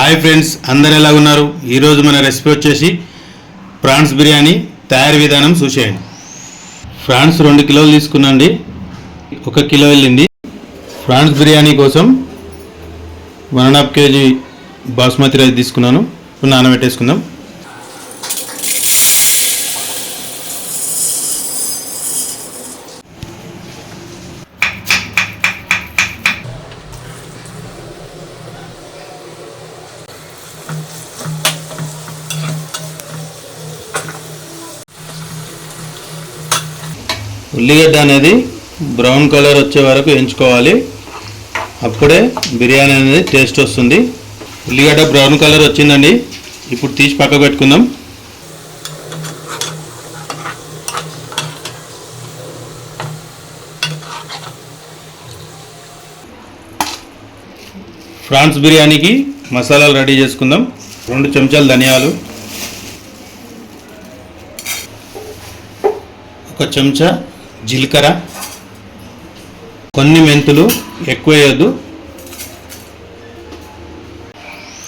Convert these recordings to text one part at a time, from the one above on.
Hi friends, అందరు ఎలా ఉన్నారు? ఈరోజు మన రెసిపీ వచ్చేసి ప్రాన్స్ బిర్యానీ తయారీ విధానం చూసేయండి. ప్రాన్స్ 2 కిలోలు తీసుకున్నాండి, 1 కిలో వెళ్ళింది. ప్రాన్స్ బిర్యానీ కోసం 1.5 kg బాస్మతి రైస్ తీసుకున్నాను. ఇప్పుడు నానబెట్టేసుకుందాం. ఉల్లిగడ్డ అనేది బ్రౌన్ కలర్ వచ్చే వరకు ఎంచుకోవాలి, అప్పుడే బిర్యానీ అనేది టేస్ట్ వస్తుంది. ఉల్లిగడ్డ బ్రౌన్ కలర్ వచ్చిందండి, ఇప్పుడు తీసి పక్కకు పెట్టుకుందాం. ప్రాన్స్ బిర్యానీకి మసాలాలు రెడీ చేసుకుందాం. 2 చెంచాలు ధనియాలు, 1 చెంచా జీలకర్ర, కొన్ని మెంతులు, ఎక్కువ వేయద్దు,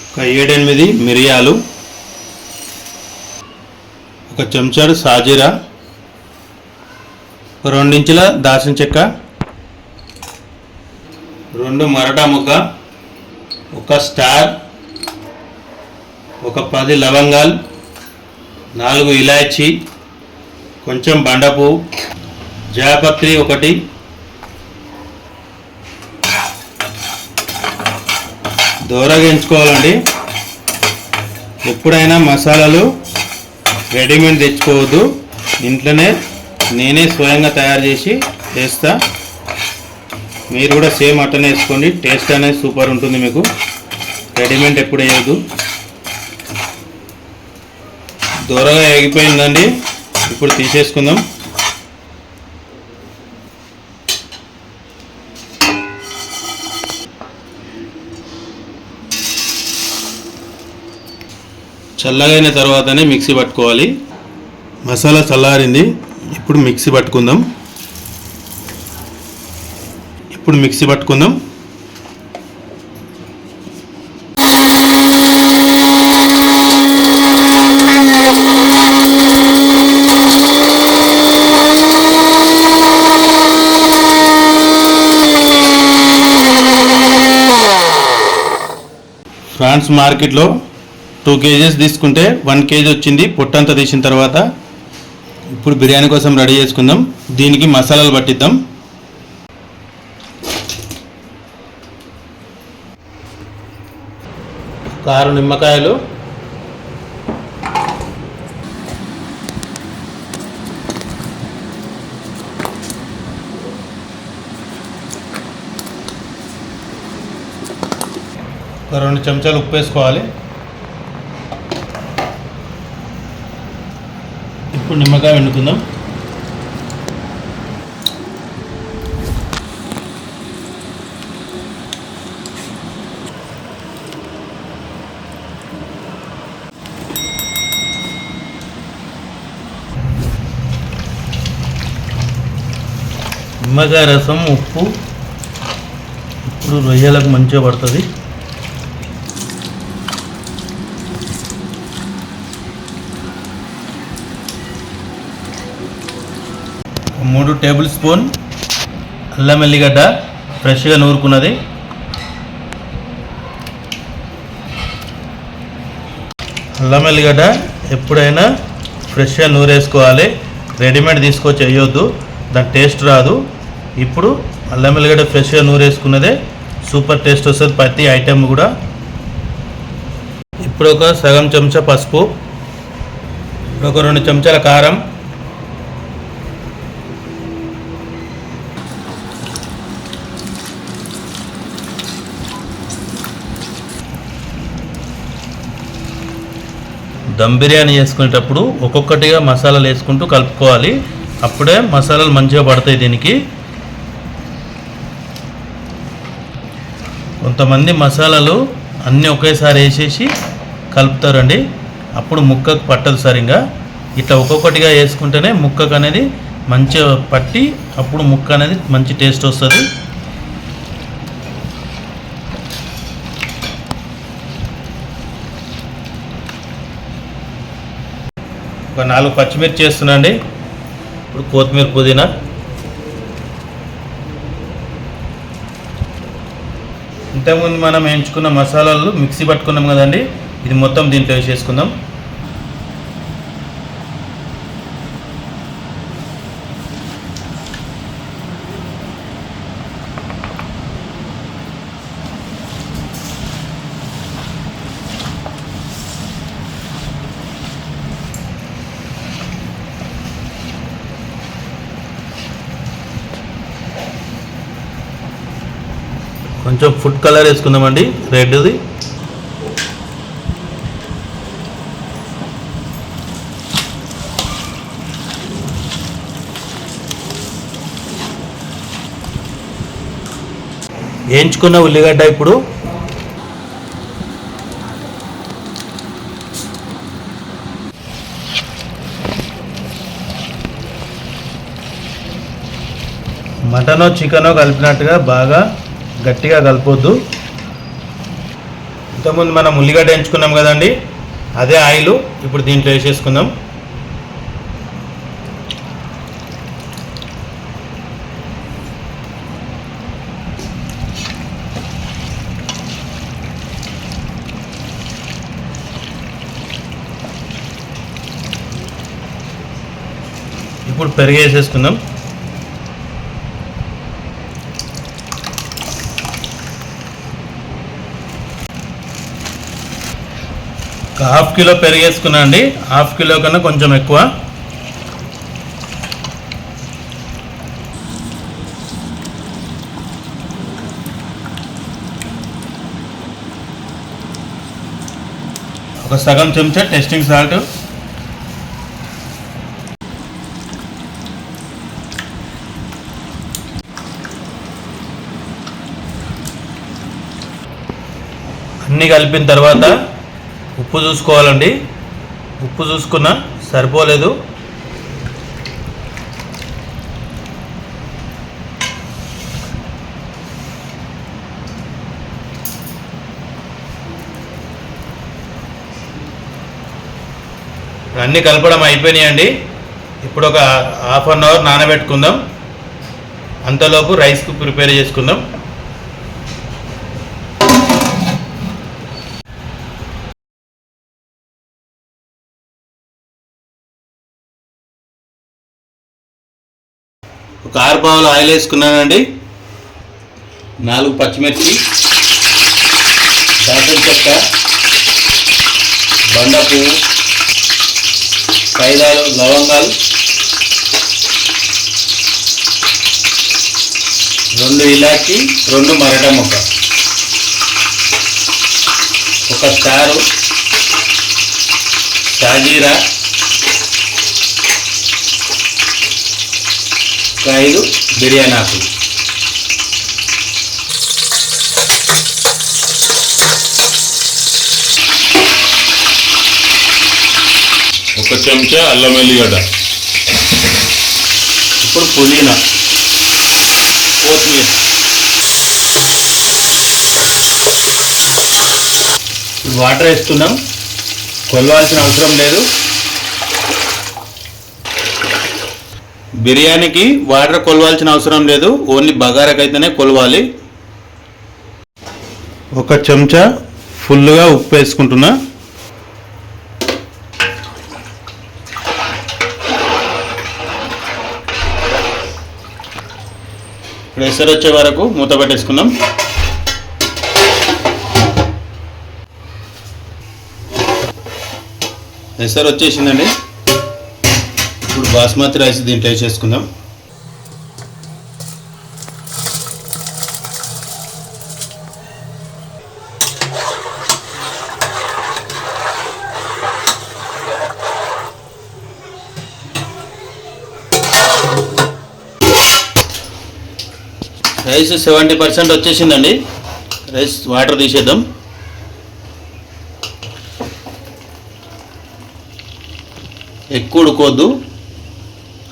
ఒక 7-8 మిరియాలు, 1 చెంచాడు సాజీరా, 2 ఇంచుల దాల్చిన చెక్క, 2 మరాఠా మొగ్గ, 1 స్టార్, 10 లవంగాలు, 4 ఇలాచీ, కొంచెం బండపువ్వు, జాపత్రి 1. దోరగా ఎంచుకోవాలండి. ఎప్పుడైనా మసాలాలు రెడీమేడ్ తెచ్చుకోవద్దు, ఇంట్లోనే నేనే స్వయంగా తయారు చేసి చేస్తా. మీరు కూడా సేమ్ అట్టనే వేసుకోండి, టేస్ట్ అనేది సూపర్ ఉంటుంది మీకు. రెడీమేడ్ ఎప్పుడు వేయద్దు. దోరగా ఎగిపోయిందండి, ఇప్పుడు తీసేసుకుందాం. చల్లగైన తర్వాతనే మిక్సీ పట్టుకోవాలి. మసాలా చల్లారింది, ఇప్పుడు మిక్సీ పట్టుకుందాం. ఫ్రాన్స్ మార్కెట్లో 2 kgs తీసుకుంటే 1 kg వచ్చింది, పొట్టంతా తీసిన తర్వాత. ఇప్పుడు బిర్యానీ కోసం రెడీ చేసుకుందాం. దీనికి మసాలాలు పట్టిద్దాం. ఒక 6 నిమ్మకాయలు, ఒక 2 చెంచాలు ఉప్పు వేసుకోవాలి. ఇప్పుడు నిమ్మకాయ వండుకుందాం. నిమ్మకాయ రసం, ఉప్పు ఇప్పుడు రొయ్యలకు మంచిగా పడుతుంది. మూడు టేబుల్ స్పూన్ అల్లం వెల్లిగడ్డ ఫ్రెష్గా నూరుకున్నది, అల్లం వెల్లిగడ్డ ఎప్పుడైనా ఫ్రెష్గా నూరేసుకోవాలి, రెడీమేడ్ తీసుకొచ్చి వేయొద్దు, దాని టేస్ట్ రాదు. ఇప్పుడు అల్లం వెల్లిగడ్డ ఫ్రెష్గా నూరేసుకున్నదే సూపర్ టేస్ట్ వస్తుంది ప్రతి ఐటెం కూడా. ఇప్పుడు ఒక సగం చెంచా పసుపు, ఒక 2 చెంచాల కారం, దమ్ బిర్యానీ చేసుకునేటప్పుడు ఒక్కొక్కటిగా మసాలాలు వేసుకుంటూ కలుపుకోవాలి, అప్పుడే మసాలాలు మంచిగా పడతాయి దీనికి. కొంతమంది మసాలాలు అన్నీ ఒకేసారి వేసేసి కలుపుతారండి, అప్పుడు ముక్కకు పట్టదు సరిగ్గా. ఇట్లా ఒక్కొక్కటిగా వేసుకుంటేనే ముక్కకు అనేది మంచిగా పట్టి అప్పుడు ముక్క అనేది మంచి టేస్ట్ వస్తుంది. ఒక 4 పచ్చిమిర్చి వేస్తున్నాండి. ఇప్పుడు కొత్తిమీర, పుదీనా, ఇంతకుముందు మనం వేయించుకున్న మసాలాలు మిక్సీ పట్టుకున్నాం కదండి, ఇది మొత్తం దీంట్లో వేసేసుకుందాం. కొంచెం ఫుడ్ కలర్ వేసుకుందామండి, రెడ్ది. వేయించుకున్న ఉల్లిగడ్డ ఇప్పుడు మటనో చికెనో కలిపినట్టుగా బాగా గట్టిగా కలపొద్దు. ఇంతకుముందు మనం ఉల్లిగడ్డ వేయించుకున్నాం కదండి, అదే ఆయిల్ ఇప్పుడు దీంట్లో వేసేసుకుందాం. ఇప్పుడు పెరుగు వేసేసుకుందాం. ½ కిలో పెరుగు వేసుకున్నా అండి, ½ కిలో కన్నా కొంచెం ఎక్కువ. ఒక సగం చెంచా టేస్టింగ్ సాల్ట్, అన్నీ కలిపిన తర్వాత ఉప్పు చూసుకోవాలండి. ఉప్పు చూసుకున్నా సరిపోలేదు. అన్నీ కలపడం అయిపోయినాయండి. ఇప్పుడు ఒక ½ అన్ అవర్ నానబెట్టుకుందాం. అంతలోపు రైస్కు ప్రిపేర్ చేసుకుందాం. ఒక 6 పావులు ఆయిల్ వేసుకున్నానండి. 4 పచ్చిమిర్చి, దాల్చిన చెక్క, బండ పువ్వు, 5-6 లవంగాలు, 2 ఇలాచి, 2 మరట ముక్క, ఒక స్టారు, షాజీరా, 5 బిర్యానీ ఆకులు. ఒక చెంచా అల్లం వెల్లిగడ్డ. ఇప్పుడు పుదీనా, కొత్తిమీర. వాటర్ వేస్తున్నాం, కొలవాల్సిన అవసరం లేదు. బిర్యానీకి వాటర్ కొలవాల్సిన అవసరం లేదు, ఓన్లీ బగారాకైతేనే కొలవాలి. ఒక చెంచా ఫుల్గా ఉప్పు వేసుకుంటున్నా. ఇప్పుడు ఎసరు వచ్చే వరకు మూత పెట్టేసుకుందాం. ఎసరు వచ్చేసిందండి. ఇప్పుడు బాస్మతి రైస్ దీంట్లో వేసేసుకుందాం. రైస్ 70% వచ్చేసిందండి. రైస్ వాటర్ తీసేద్దాం. ఎక్కువ ఉడుకోవద్దు,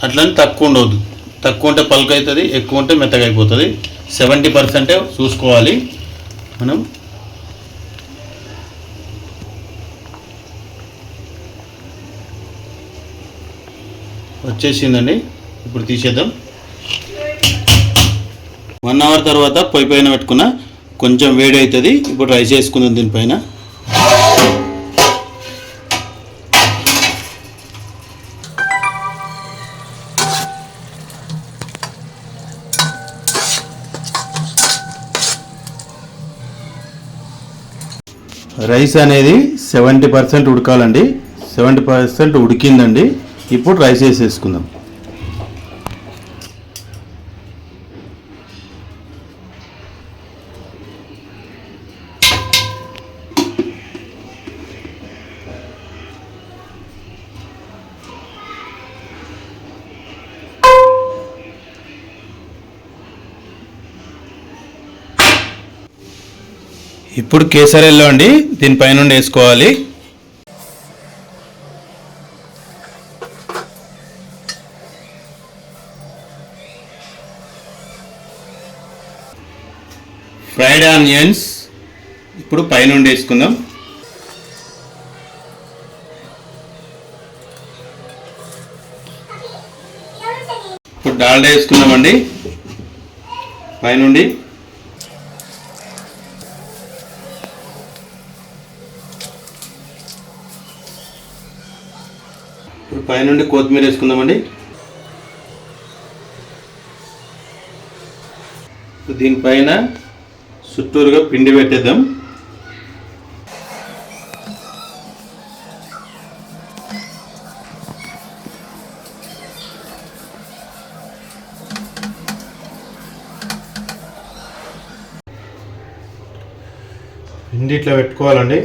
అట్లని తక్కువ ఉండవద్దు. తక్కువ ఉంటే పలుకు అవుతుంది, ఎక్కువ ఉంటే మెత్తగా అయిపోతుంది. 70% చూసుకోవాలి మనం. వచ్చేసిందండి. ఇప్పుడు తీసేద్దాం. 1 అవర్ తర్వాత పొయ్యి పైన పెట్టుకున్న కొంచెం వేడి అవుతుంది. ఇప్పుడు రైస్ వేసుకుందాం దీనిపైన. రైస్ అనేది 70% ఉడకాలండి. 70% ఉడికిందండి. ఇప్పుడు రైస్ వేసేసుకుందాం. ఇప్పుడు కేసరెల్లో అండి దీనిపైన వేసుకోవాలి. ఫ్రైడ్ ఆనియన్స్ ఇప్పుడు పైన వేసుకుందాం. ఇప్పుడు డాల్డా వేసుకుందామండి పైనుండి. ఇప్పుడు పైనుండి కొత్తిమీర వేసుకుందామండి. దీనిపైన చుట్టూరుగా పిండి పెట్టేద్దాం. పిండి ఇట్లా పెట్టుకోవాలండి.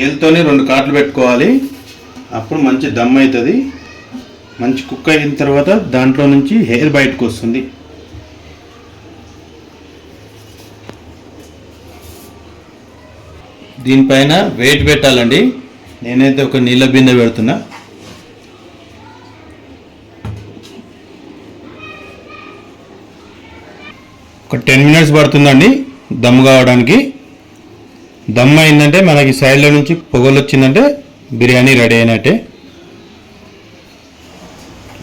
ఏలుతోని 2 కాట్లు పెట్టుకోవాలి. అప్పుడు మంచి దమ్ అవుతుంది. మంచి కుక్ అయిన తర్వాత దాంట్లో నుంచి హెయిర్ బయటకు వస్తుంది. దీనిపైన వెయిట్ పెట్టాలండి. నేనైతే ఒక నీళ్ళ బిందె పెడుతున్నా. ఒక 10 మినిట్స్ పడుతుందండి దమ్ కావడానికి. దమ్ అయిందంటే మనకి సైడ్లో నుంచి పొగలు వచ్చిందంటే బిర్యానీ రెడీ అయినట్టే.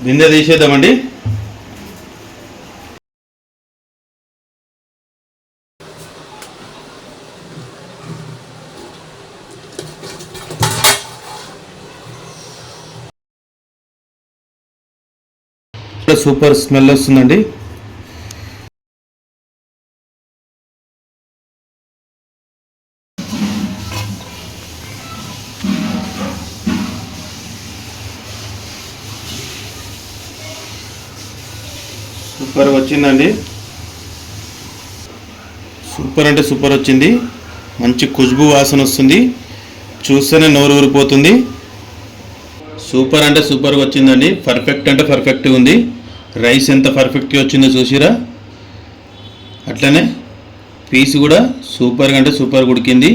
బిందె తీసేద్దామండి. సూపర్ స్మెల్ వస్తుందండి. సూపర్ వచ్చిందండి. సూపర్ అంటే సూపర్ వచ్చింది. మంచి ఖుష్బు వాసన వస్తుంది. చూస్తేనే నోరు ఊరిపోతుంది. సూపర్ అంటే సూపర్గా వచ్చిందండి. పర్ఫెక్ట్ అంటే పర్ఫెక్ట్గా ఉంది. రైస్ ఎంత పర్ఫెక్ట్గా వచ్చిందో చూసిరా. అట్లనే పీస్ కూడా సూపర్గా అంటే సూపర్గా ఉడికింది.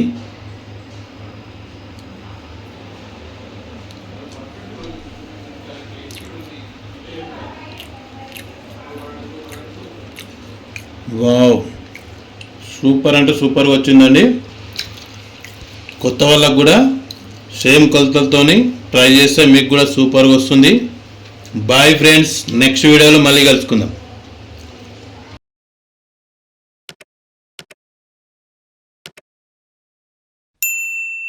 వావ్, సూపర్ అంటే సూపర్ వచ్చిందండి. కొత్త వాళ్ళకు కూడా సేమ్ కొలతలతోని ట్రై చేస్తే మీకు కూడా సూపర్గా వస్తుంది. బాయ్ ఫ్రెండ్స్, నెక్స్ట్ వీడియోలో మళ్ళీ కలుసుకుందాం.